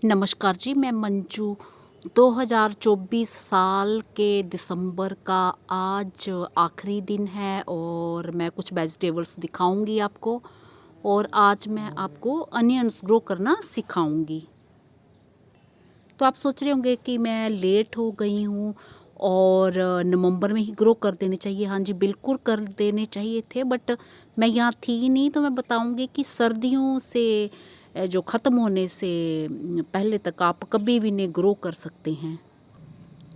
नमस्कार जी, मैं मंजू। 2024 साल के दिसंबर का आज आखिरी दिन है और मैं कुछ वेजिटेबल्स दिखाऊंगी आपको। और आज मैं आपको अनियंस ग्रो करना सिखाऊंगी। तो आप सोच रहे होंगे कि मैं लेट हो गई हूँ और नवंबर में ही ग्रो कर देने चाहिए। हाँ जी, बिल्कुल कर देने चाहिए थे, बट मैं यहाँ थी नहीं। तो मैं बताऊंगी कि सर्दियों से जो ख़त्म होने से पहले तक आप कभी भी इन्हें ग्रो कर सकते हैं।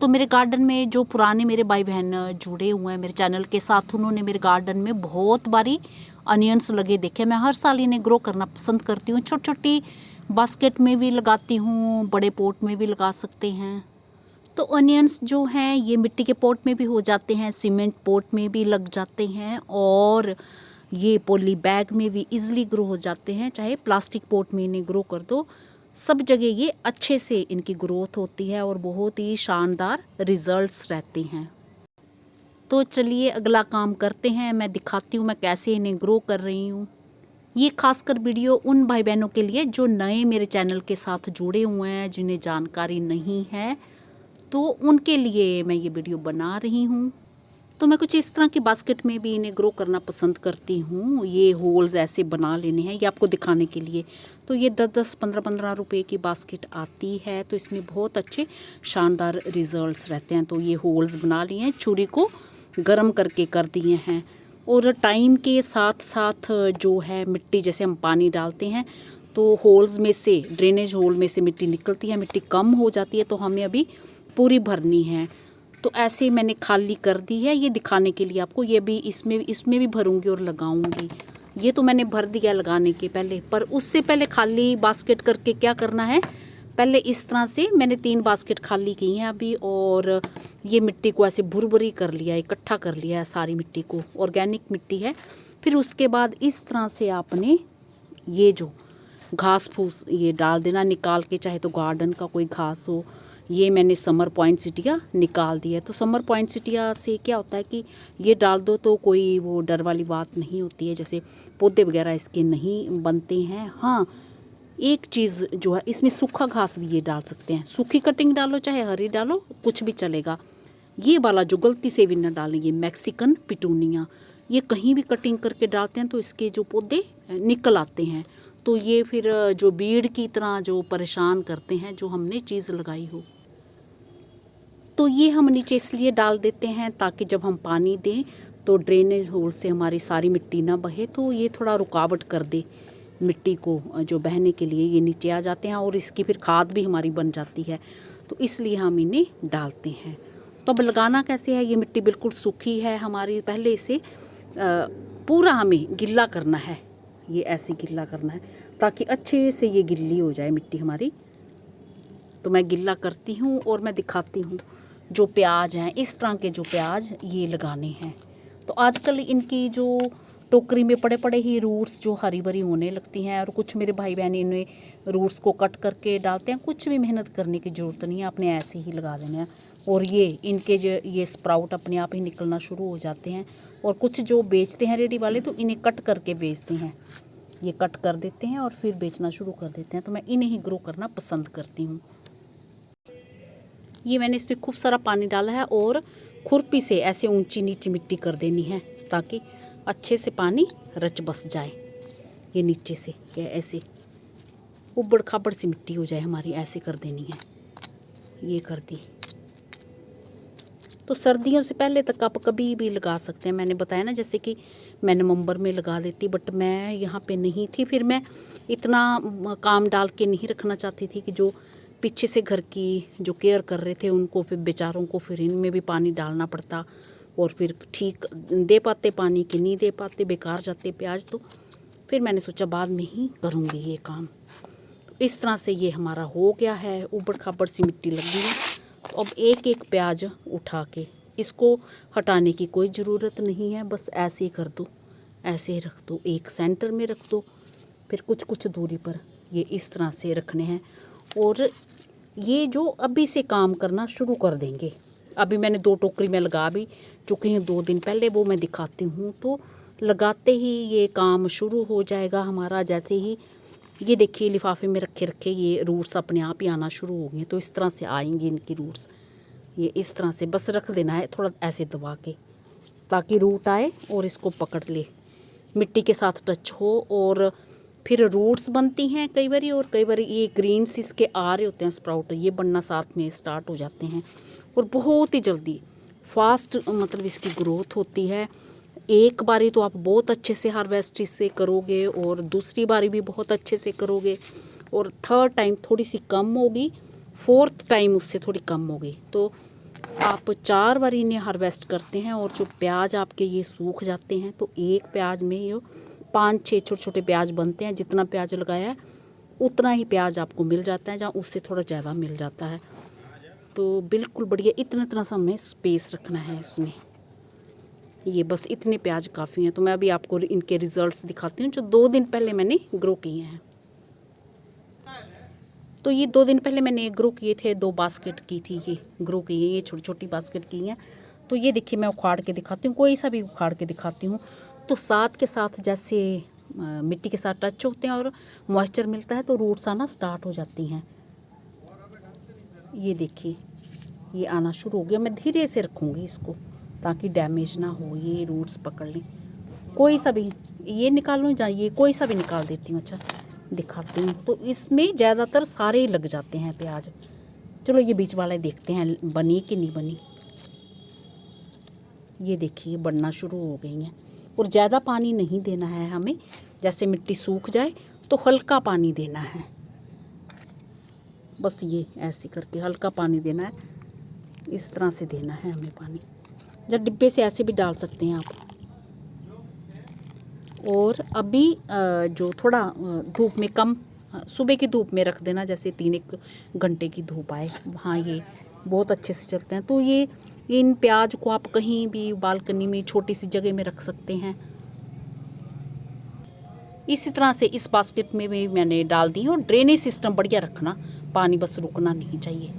तो मेरे गार्डन में जो पुराने मेरे भाई बहन जुड़े हुए हैं मेरे चैनल के साथ, उन्होंने मेरे गार्डन में बहुत बारी अनियंस लगे देखे। मैं हर साल इन्हें ग्रो करना पसंद करती हूँ। छोटी छोटी बास्केट में भी लगाती हूँ, बड़े पॉट में भी लगा सकते हैं। तो अनियंस जो हैं ये मिट्टी के पॉट में भी हो जाते हैं, सीमेंट पॉट में भी लग जाते हैं, और ये पॉली बैग में भी इजीली ग्रो हो जाते हैं। चाहे प्लास्टिक पॉट में इन्हें ग्रो कर दो, सब जगह ये अच्छे से इनकी ग्रोथ होती है और बहुत ही शानदार रिजल्ट्स रहते हैं। तो चलिए अगला काम करते हैं। मैं दिखाती हूँ मैं कैसे इन्हें ग्रो कर रही हूँ। ये खासकर वीडियो उन भाई बहनों के लिए जो नए मेरे चैनल के साथ जुड़े हुए हैं, जिन्हें जानकारी नहीं है, तो उनके लिए मैं ये वीडियो बना रही हूँ। तो मैं कुछ इस तरह की बास्केट में भी इन्हें ग्रो करना पसंद करती हूँ। ये होल्स ऐसे बना लेने हैं, ये आपको दिखाने के लिए। तो ये 10-10, 15-15 रुपए की बास्केट आती है। तो इसमें बहुत अच्छे शानदार रिजल्ट्स रहते हैं। तो ये होल्स बना लिए हैं, छुरी को गर्म करके कर दिए हैं। और टाइम के साथ साथ जो है मिट्टी, जैसे हम पानी डालते हैं तो होल्स में से, ड्रेनेज होल में से मिट्टी निकलती है, मिट्टी कम हो जाती है, तो हमें अभी पूरी भरनी है। तो ऐसे मैंने खाली कर दी है, ये दिखाने के लिए आपको। ये भी इसमें भी भरूंगी और लगाऊंगी। ये तो मैंने भर दिया लगाने के पहले, पर उससे पहले खाली बास्केट करके क्या करना है, पहले इस तरह से मैंने 3 बास्केट खाली की हैं अभी, और ये मिट्टी को ऐसे भुरभुरी कर लिया, इकट्ठा कर लिया है सारी मिट्टी को। ऑर्गेनिक मिट्टी है। फिर उसके बाद इस तरह से आपने ये जो घास फूस ये डाल देना निकाल के, चाहे तो गार्डन का कोई घास हो। ये मैंने समर पॉइंटसिटिया निकाल दिया है। तो समर पॉइंटसिटिया से क्या होता है कि ये डाल दो तो कोई वो डर वाली बात नहीं होती है, जैसे पौधे वगैरह इसके नहीं बनते हैं। हाँ, एक चीज़ जो है, इसमें सूखा घास भी ये डाल सकते हैं। सूखी कटिंग डालो चाहे हरी डालो, कुछ भी चलेगा। ये वाला जो गलती से भी न डालें, ये मैक्सिकन पिटूनिया, ये कहीं भी कटिंग करके डालते हैं तो इसके जो पौधे निकल आते हैं। तो ये फिर जो बीड़ की तरह जो परेशान करते हैं, जो हमने चीज़ लगाई हो। तो ये हम नीचे इसलिए डाल देते हैं ताकि जब हम पानी दें तो ड्रेनेज होल से हमारी सारी मिट्टी ना बहे, तो ये थोड़ा रुकावट कर दे मिट्टी को जो बहने के लिए। ये नीचे आ जाते हैं और इसकी फिर खाद भी हमारी बन जाती है, तो इसलिए हम इन्हें डालते हैं। तो अब लगाना कैसे है, ये मिट्टी बिल्कुल सूखी है हमारी। पहले इसे पूरा हमें गिल्ला करना है, ये ऐसे गिल्ला करना है ताकि अच्छे से ये गिल्ली हो जाए मिट्टी हमारी। तो मैं गिल्ला करती हूँ और मैं दिखाती हूँ। जो प्याज हैं, इस तरह के जो प्याज ये लगाने हैं। तो आजकल इनकी जो टोकरी में पड़े पड़े ही रूट्स जो हरी भरी होने लगती हैं, और कुछ मेरे भाई बहन इन्हें रूट्स को कट करके डालते हैं। कुछ भी मेहनत करने की ज़रूरत नहीं है, आपने ऐसे ही लगा देना है। और ये इनके जो ये स्प्राउट अपने आप ही निकलना शुरू हो जाते हैं। और कुछ जो बेचते हैं रेडी वाले, तो इन्हें कट करके बेचते हैं। ये कट कर देते हैं और फिर बेचना शुरू कर देते हैं। तो मैं इन्हें ही ग्रो करना पसंद करती हूँ। ये मैंने इसमें खूब सारा पानी डाला है और खुरपी से ऐसे ऊंची नीची मिट्टी कर देनी है ताकि अच्छे से पानी रच बस जाए। ये नीचे से ये ऐसे उबड़ खाबड़ सी मिट्टी हो जाए हमारी, ऐसे कर देनी है। ये कर दी। तो सर्दियों से पहले तक आप कभी भी लगा सकते हैं। मैंने बताया ना, जैसे कि मैं नवंबर में लगा देती, बट मैं यहाँ पे नहीं थी। फिर मैं इतना काम डाल के नहीं रखना चाहती थी कि जो पीछे से घर की जो केयर कर रहे थे उनको, फिर बेचारों को फिर इनमें भी पानी डालना पड़ता, और फिर ठीक दे पाते पानी कि नहीं दे पाते, बेकार जाते प्याज। तो फिर मैंने सोचा बाद में ही करूँगी ये काम। तो इस तरह से ये हमारा हो गया है, ऊबड़ खाबड़ सी मिट्टी लगी है। तो अब एक एक प्याज उठा के, इसको हटाने की कोई ज़रूरत नहीं है, बस ऐसे ही कर दो, ऐसे ही रख दो, एक सेंटर में रख दो, फिर कुछ कुछ दूरी पर ये इस तरह से रखने हैं। और ये जो अभी से काम करना शुरू कर देंगे। अभी मैंने 2 टोकरी में लगा भी चुकी हूँ 2 दिन पहले, वो मैं दिखाती हूँ। तो लगाते ही ये काम शुरू हो जाएगा हमारा। जैसे ही ये देखिए लिफाफे में रखे रखे ये रूट्स अपने आप ही आना शुरू हो गए। तो इस तरह से आएंगे इनके रूट्स। ये इस तरह से बस रख देना है थोड़ा ऐसे दबा के, ताकि रूट आए और इसको पकड़ ले, मिट्टी के साथ टच हो और फिर रूट्स बनती हैं कई बारी। और कई बारी ये ग्रीन्स इसके आ रहे होते हैं स्प्राउट, ये बनना साथ में स्टार्ट हो जाते हैं और बहुत ही जल्दी फास्ट मतलब इसकी ग्रोथ होती है। एक बारी तो आप बहुत अच्छे से हार्वेस्ट इससे करोगे और दूसरी बारी भी बहुत अच्छे से करोगे और थर्ड टाइम थोड़ी सी कम होगी, फोर्थ टाइम उससे थोड़ी कम होगी। तो आप 4 बार इन्हें हार्वेस्ट करते हैं और जो प्याज आपके ये सूख जाते हैं तो एक प्याज में ये 5-6 छोटे छोटे प्याज बनते हैं। जितना प्याज लगाया है उतना ही प्याज आपको मिल जाता है, जहाँ उससे थोड़ा ज़्यादा मिल जाता है। तो बिल्कुल बढ़िया, इतना इतना सा हमें स्पेस रखना है इसमें। ये बस इतने प्याज काफ़ी हैं। तो मैं अभी आपको इनके रिज़ल्ट्स दिखाती हूँ जो 2 दिन पहले मैंने ग्रो किए हैं। तो ये 2 दिन पहले मैंने ग्रो किए थे, 2 बास्केट की थी ये ग्रो की है, ये छोटी छोटी बास्केट की हैं। तो ये देखिए मैं उखाड़ के दिखाती हूँ, कोई सा भी उखाड़ के दिखाती हूँ। तो साथ के साथ जैसे मिट्टी के साथ टच होते हैं और मॉइस्चर मिलता है तो रूट्स आना स्टार्ट हो जाती हैं। ये देखिए ये आना शुरू हो गया। मैं धीरे से रखूँगी इसको ताकि डैमेज ना हो, ये रूट्स पकड़ लें। कोई सा भी ये निकाल लूँ, जाइए कोई सा भी निकाल देती हूँ। अच्छा दिखाती हूँ। तो इसमें ज़्यादातर सारे ही लग जाते हैं प्याज। चलो ये बीच वाला देखते हैं बनी कि नहीं बनी। ये देखिए बनना शुरू हो गई हैं और ज़्यादा पानी नहीं देना है हमें। जैसे मिट्टी सूख जाए तो हल्का पानी देना है, बस ये ऐसे करके हल्का पानी देना है, इस तरह से देना है हमें पानी। जब डिब्बे से ऐसे भी डाल सकते हैं आप। और अभी जो थोड़ा धूप में कम, सुबह की धूप में रख देना, जैसे 3-1 घंटे की धूप आए वहाँ ये बहुत अच्छे से चलते हैं। तो ये इन प्याज को आप कहीं भी बालकनी में छोटी सी जगह में रख सकते हैं। इसी तरह से इस बास्केट में भी मैंने डाल दी और ड्रेनेज सिस्टम बढ़िया रखना, पानी बस रुकना नहीं चाहिए।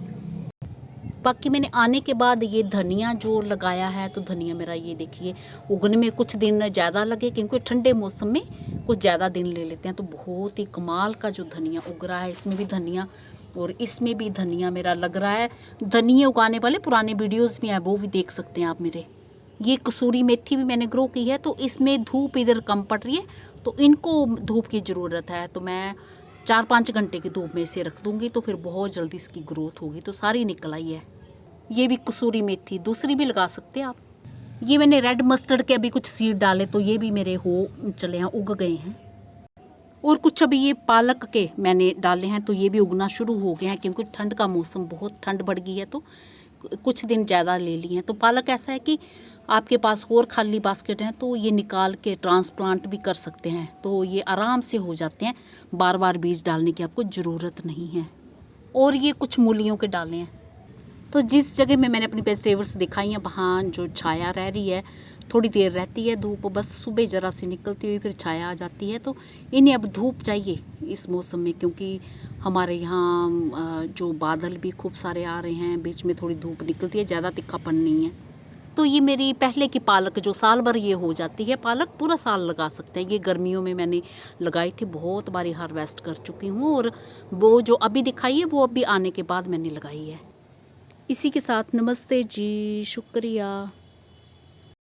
बाकी मैंने आने के बाद ये धनिया जो लगाया है, तो धनिया मेरा ये देखिए उगने में कुछ दिन ज़्यादा लगे क्योंकि ठंडे मौसम में कुछ ज़्यादा दिन ले लेते हैं। तो बहुत ही कमाल का जो धनिया उग रहा है, इसमें भी धनिया और इसमें भी धनिया मेरा लग रहा है। धनिया उगाने वाले पुराने वीडियोज़ भी हैं, वो भी देख सकते हैं आप मेरे। ये कसूरी मेथी भी मैंने ग्रो की है। तो इसमें धूप इधर कम पड़ रही है तो इनको धूप की ज़रूरत है। तो मैं 4-5 घंटे की धूप में इसे रख दूँगी तो फिर बहुत जल्दी इसकी ग्रोथ होगी। तो सारी निकल आई है। ये भी कसूरी मेथी, दूसरी भी लगा सकते हैं आप। ये मैंने रेड मस्टर्ड के अभी कुछ सीड डाले तो ये भी मेरे हो चले हैं, उग गए हैं। और कुछ अभी ये पालक के मैंने डाले हैं तो ये भी उगना शुरू हो गए हैं क्योंकि ठंड का मौसम, बहुत ठंड बढ़ गई है तो कुछ दिन ज़्यादा ले लिए हैं। तो पालक ऐसा है कि आपके पास और खाली बास्केट हैं तो ये निकाल के ट्रांसप्लांट भी कर सकते हैं। तो ये आराम से हो जाते हैं, बार बार बीज डालने की आपको ज़रूरत नहीं है। और ये कुछ मूलियों के डाले हैं। तो जिस जगह में मैंने अपनी वेजिटेबल्स दिखाई हैं वहाँ जो छाया रह रही है, थोड़ी देर रहती है धूप, बस सुबह ज़रा सी निकलती हुई फिर छाया आ जाती है। तो इन्हें अब धूप चाहिए इस मौसम में क्योंकि हमारे यहाँ जो बादल भी खूब सारे आ रहे हैं, बीच में थोड़ी धूप निकलती है, ज़्यादा तिक्खापन नहीं है। तो ये मेरी पहले की पालक जो साल भर ये हो जाती है, पालक पूरा साल लगा सकते हैं। ये गर्मियों में मैंने लगाई थी, बहुत बारी हार्वेस्ट कर चुकी हूँ और वो जो अभी दिखाई है वो अभी आने के बाद मैंने लगाई है। इसी के साथ नमस्ते जी, शुक्रिया।